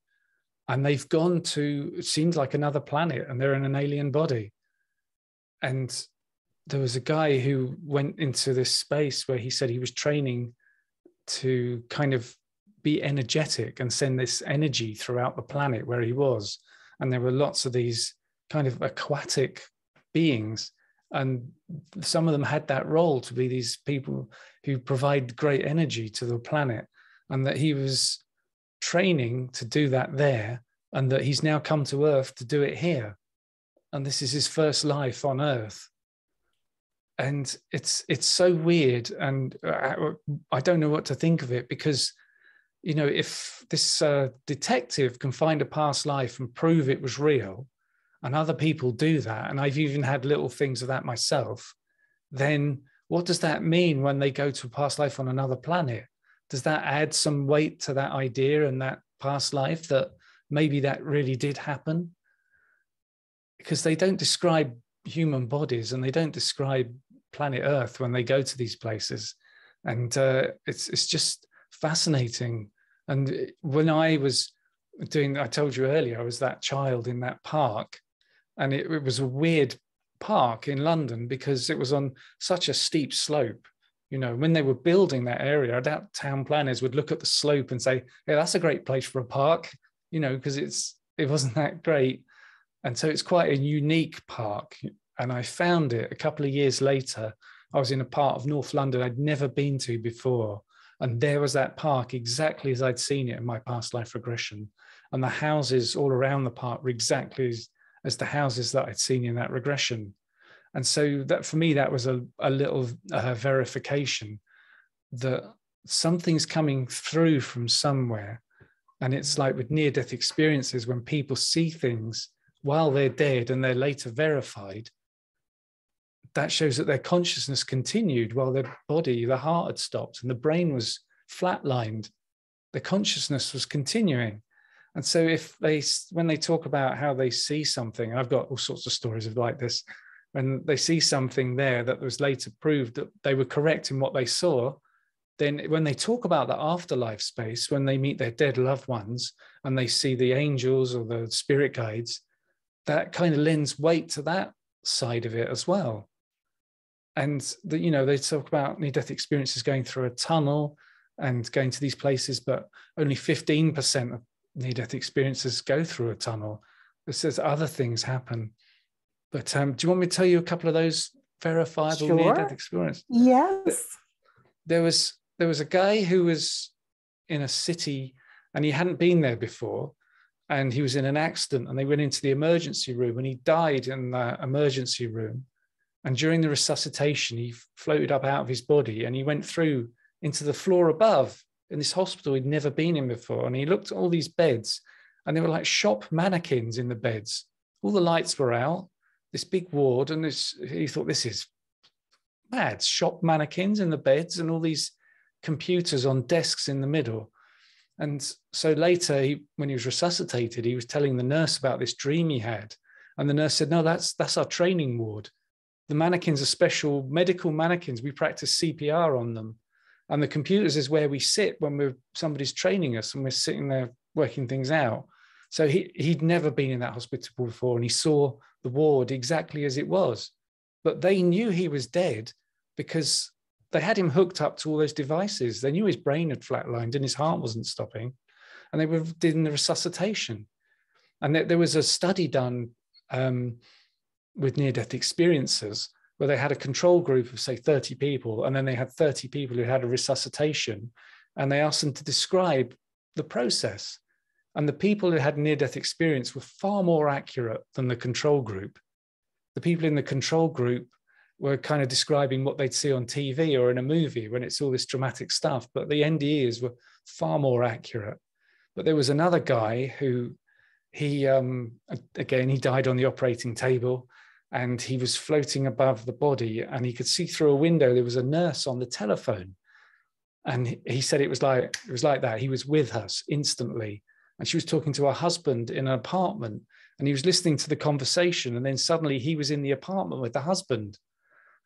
And they've gone to, it seems like another planet, and they're in an alien body. And there was a guy who went into this space where he said he was training to kind of be energetic and send this energy throughout the planet where he was. And there were lots of these kind of aquatic beings, and some of them had that role to be these people who provide great energy to the planet, and that he was training to do that there, and that he's now come to Earth to do it here. And this is his first life on Earth. And it's so weird, and I don't know what to think of it, because if this detective can find a past life and prove it was real, and other people do that, and I've even had little things of that myself, then what does that mean when they go to a past life on another planet? Does that add some weight to that idea and that past life, that maybe that really did happen? Because they don't describe human bodies, and they don't describe planet Earth when they go to these places. And it's just fascinating. And when I was I told you earlier, I was that child in that park, and it was a weird park in London because it was on such a steep slope. You know, when they were building that area, I doubt town planners would look at the slope and say, "Yeah, that's a great place for a park," you know, because it wasn't that great. And so it's quite a unique park. And I found it a couple of years later. I was in a part of North London I'd never been to before. And there was that park exactly as I'd seen it in my past life regression. And the houses all around the park were exactly as the houses that I'd seen in that regression. And so that for me, that was a little verification that something's coming through from somewhere. And it's like with near-death experiences, when people see things while they're dead and they're later verified, that shows that their consciousness continued while their body, the heart had stopped and the brain was flatlined. The consciousness was continuing. And so when they talk about how they see something, I've got all sorts of stories of like this, when they see something there that was later proved that they were correct in what they saw, then when they talk about the afterlife space, when they meet their dead loved ones and they see the angels or the spirit guides, that kind of lends weight to that side of it as well. And they talk about near-death experiences going through a tunnel and going to these places, but only 15% of near-death experiences go through a tunnel. It says other things happen. But do you want me to tell you a couple of those verifiable near-death experiences? Yes. There was a guy who was in a city and he hadn't been there before, and he was in an accident, and they went into the emergency room and he died in the emergency room. And during the resuscitation, he floated up out of his body and he went through into the floor above in this hospital he'd never been in before. And he looked at all these beds and they were like shop mannequins in the beds. All the lights were out, this big ward. And he thought, this is mad, shop mannequins in the beds and all these computers on desks in the middle. And so later, when he was resuscitated, he was telling the nurse about this dream he had. And the nurse said, no, that's our training ward. The mannequins are special medical mannequins. We practice CPR on them. And the computers is where we sit when somebody's training us and we're sitting there working things out. So he'd never been in that hospital before, and he saw the ward exactly as it was. But they knew he was dead because they had him hooked up to all those devices. They knew his brain had flatlined and his heart wasn't stopping. And they were doing the resuscitation. And there was a study done with near-death experiences where they had a control group of, say, 30 people, and then they had 30 people who had a resuscitation, and they asked them to describe the process. And the people who had near-death experience were far more accurate than the control group. The people in the control group were kind of describing what they'd see on TV or in a movie when it's all this dramatic stuff, but the NDEs were far more accurate. But there was another guy who he died on the operating table, and he was floating above the body and he could see through a window. There was a nurse on the telephone. And he said it was like that. He was with us instantly. And she was talking to her husband in an apartment, and he was listening to the conversation. And then suddenly he was in the apartment with the husband.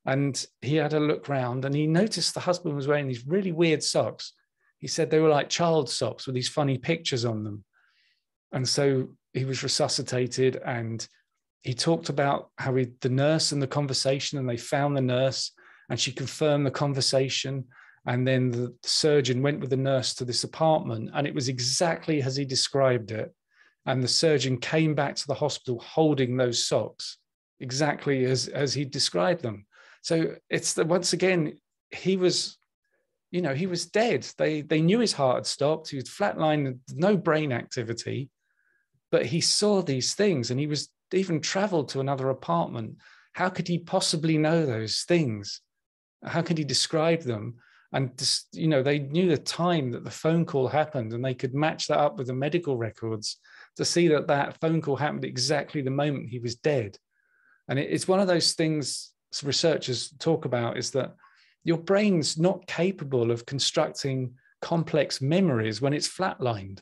And he had a look round and he noticed the husband was wearing these really weird socks. He said they were like child socks with these funny pictures on them. And so he was resuscitated, and he talked about how the nurse and the conversation, and they found the nurse and she confirmed the conversation. And then the surgeon went with the nurse to this apartment, and it was exactly as he described it. And the surgeon came back to the hospital holding those socks exactly as he described them. So it's that once again, he was dead. They knew his heart had stopped. He was flatlined, no brain activity, but he saw these things, and he was even traveled to another apartment. How could he possibly know those things? How could he describe them? And just, they knew the time that the phone call happened, and they could match that up with the medical records to see that phone call happened exactly the moment he was dead. And it's one of those things researchers talk about, is that your brain's not capable of constructing complex memories when it's flatlined.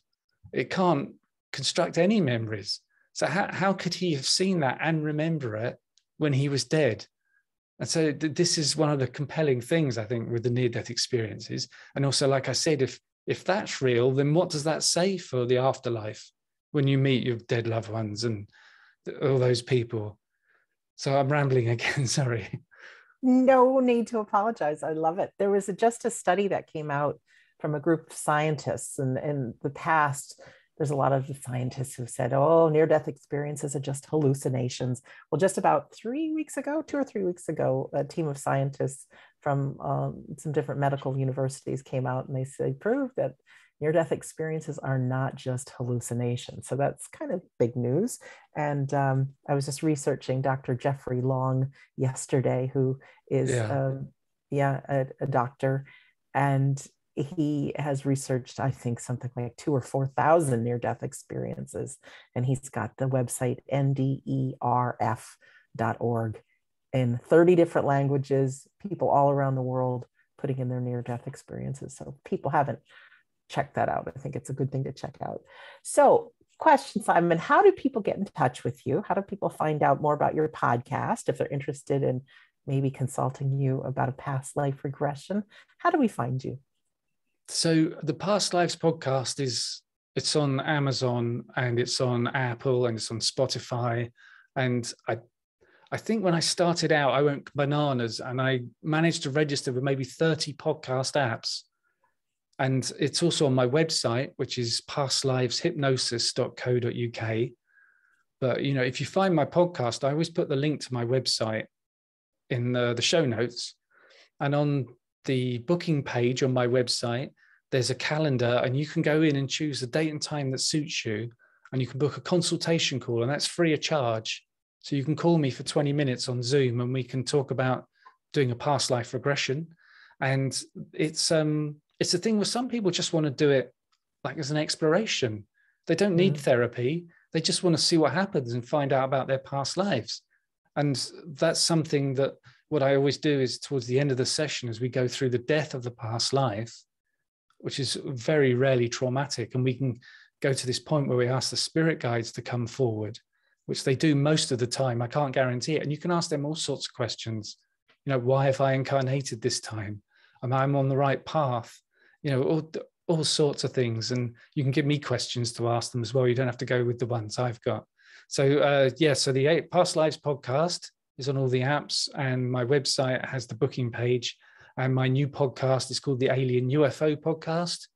It can't construct any memories. So how could he have seen that and remember it when he was dead? And so this is one of the compelling things, I think, with the near-death experiences. And also, like I said, if that's real, then what does that say for the afterlife when you meet your dead loved ones and all those people? So I'm rambling again, sorry. No need to apologize. I love it. There was just a study that came out from a group of scientists, and in the past, there's a lot of the scientists who said, oh, near-death experiences are just hallucinations. Well, just about 3 weeks ago, 2 or 3 weeks ago, a team of scientists from some different medical universities came out and they said, proved that near-death experiences are not just hallucinations. So that's kind of big news. And I was just researching Dr. Jeffrey Long yesterday, who is Yeah. a doctor, and he has researched, I think, something like 2,000 or 4,000 near-death experiences, and he's got the website nderf.org in 30 different languages, people all around the world putting in their near-death experiences. So people haven't checked that out. I think it's a good thing to check out. So question, Simon, how do people get in touch with you? How do people find out more about your podcast if they're interested in maybe consulting you about a past life regression? How do we find you? So the Past Lives podcast it's on Amazon and it's on Apple and it's on Spotify. And I think when I started out, I went bananas and I managed to register with maybe 30 podcast apps. And it's also on my website, which is pastliveshypnosis.co.uk. But, if you find my podcast, I always put the link to my website in the show notes. And on the booking page on my website, there's a calendar and you can go in and choose a date and time that suits you. And you can book a consultation call, and that's free of charge. So you can call me for 20 minutes on Zoom and we can talk about doing a past life regression. And it's a thing where some people just want to do it like as an exploration. They don't need therapy. They just want to see what happens and find out about their past lives. And that's something that what I always do is towards the end of the session, as we go through the death of the past life, which is very rarely traumatic. And we can go to this point where we ask the spirit guides to come forward, which they do most of the time. I can't guarantee it. And you can ask them all sorts of questions. Why have I incarnated this time? Am I on the right path? All sorts of things. And you can give me questions to ask them as well. You don't have to go with the ones I've got. So so the Past Lives podcast is on all the apps, and my website has the booking page. And my new podcast is called the Alien UFO Podcast,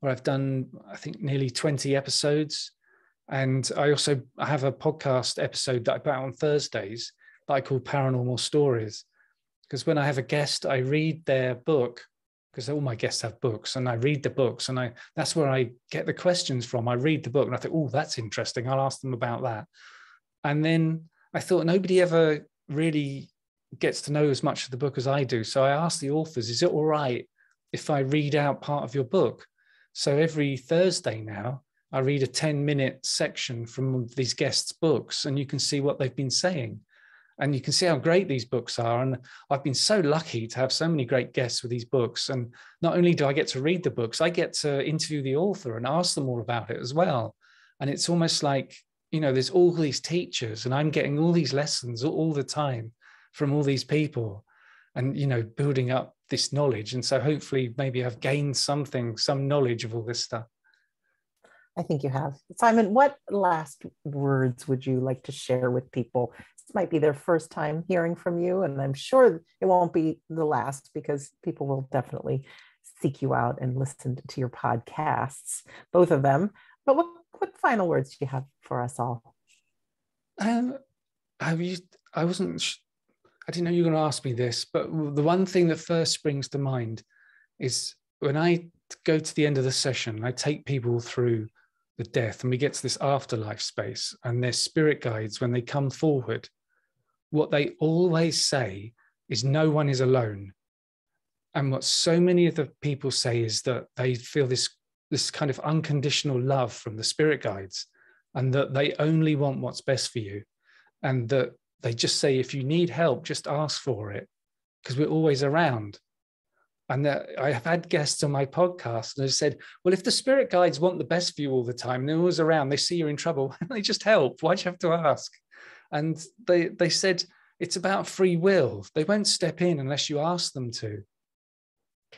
where I've done, I think, nearly 20 episodes. And I have a podcast episode that I put out on Thursdays that I call Paranormal Stories. Because when I have a guest, I read their book, because all my guests have books, and I read the books, and that's where I get the questions from. I read the book and I think, oh, that's interesting. I'll ask them about that. And then I thought nobody ever really gets to know as much of the book as I do. So I asked the authors, is it all right if I read out part of your book? So every Thursday now, I read a 10-minute section from these guests' books, and you can see what they've been saying. And you can see how great these books are. And I've been so lucky to have so many great guests with these books. And not only do I get to read the books, I get to interview the author and ask them all about it as well. And it's almost like, there's all these teachers, and I'm getting all these lessons all the time from all these people, and, building up this knowledge. And so hopefully maybe I've gained some knowledge of all this stuff. I think you have. Simon, what last words would you like to share with people? This might be their first time hearing from you, and I'm sure it won't be the last, because people will definitely seek you out and listen to your podcasts, both of them. But what final words do you have for us all? I didn't know you were going to ask me this, but the one thing that first springs to mind is when I go to the end of the session, I take people through the death and we get to this afterlife space, and their spirit guides, when they come forward, what they always say is no one is alone. And what so many of the people say is that they feel this kind of unconditional love from the spirit guides, and that they only want what's best for you. And that they just say, if you need help, just ask for it, because we're always around. And I have had guests on my podcast and they said, well, if the spirit guides want the best for you all the time, and they're always around, they see you're in trouble, they just help. Why'd you have to ask? And they said, it's about free will. They won't step in unless you ask them to.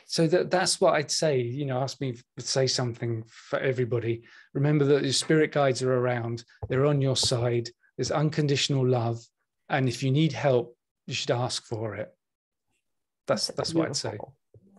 So that's what I'd say. You know, ask me to say something for everybody. Remember that your spirit guides are around. They're on your side. There's unconditional love. And if you need help, you should ask for it. That's what I'd say.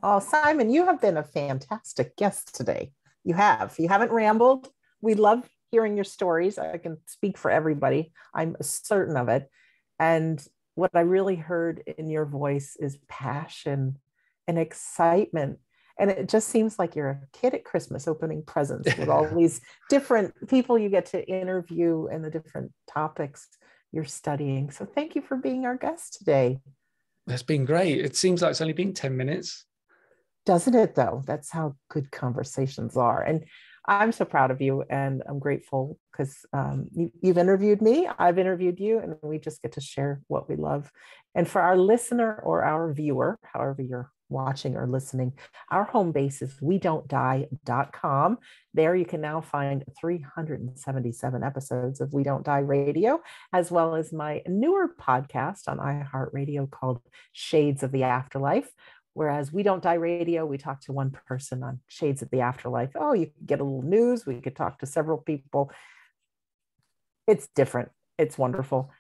Oh, Simon, you have been a fantastic guest today. You have. You haven't rambled. We love hearing your stories. I can speak for everybody. I'm certain of it. And what I really heard in your voice is passion and excitement. And it just seems like you're a kid at Christmas opening presents with all these different people you get to interview and the different topics you're studying. So thank you for being our guest today. That's been great. It seems like it's only been 10 minutes. Doesn't it though? That's how good conversations are. And I'm so proud of you, and I'm grateful because you've interviewed me, I've interviewed you, and we just get to share what we love. And for our listener or our viewer, however you're watching or listening, our home base is wedon'tdie.com. There you can now find 377 episodes of We Don't Die Radio, as well as my newer podcast on iHeartRadio called Shades of the Afterlife. Whereas We Don't Die Radio, we talk to one person. On Shades of the Afterlife, oh, you could get a little news. We could talk to several people. It's different. It's wonderful.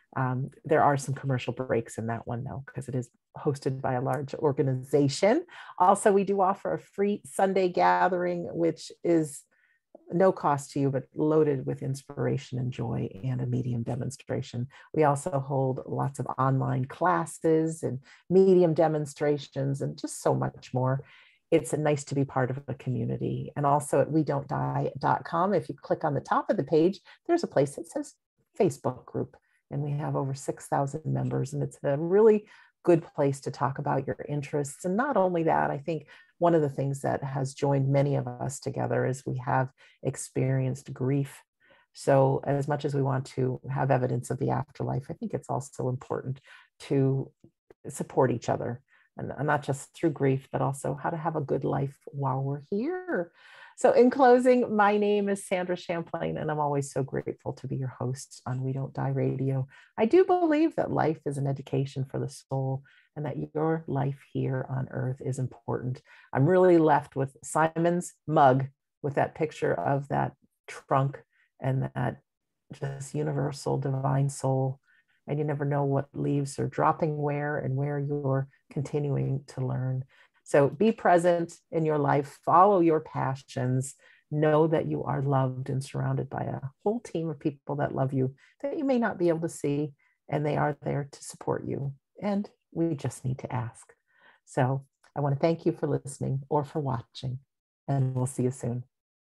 There are some commercial breaks in that one, though, because it is hosted by a large organization. Also, we do offer a free Sunday gathering, which is no cost to you, but loaded with inspiration and joy and a medium demonstration. We also hold lots of online classes and medium demonstrations and just so much more. It's nice to be part of a community. And also at wedon'tdie.com, if you click on the top of the page, there's a place that says Facebook group. And we have over 6,000 members. And it's a really good place to talk about your interests. And not only that, I think one of the things that has joined many of us together is we have experienced grief. So as much as we want to have evidence of the afterlife, I think it's also important to support each other, and not just through grief, but also how to have a good life while we're here. So in closing, my name is Sandra Champlain, and I'm always so grateful to be your host on We Don't Die Radio. I do believe that life is an education for the soul, and that your life here on earth is important. I'm really left with Simon's mug with that picture of that trunk and that just universal divine soul. And you never know what leaves are dropping where and where you're continuing to learn. So be present in your life, follow your passions, know that you are loved and surrounded by a whole team of people that love you that you may not be able to see, and they are there to support you. And we just need to ask. So I want to thank you for listening or for watching, and we'll see you soon.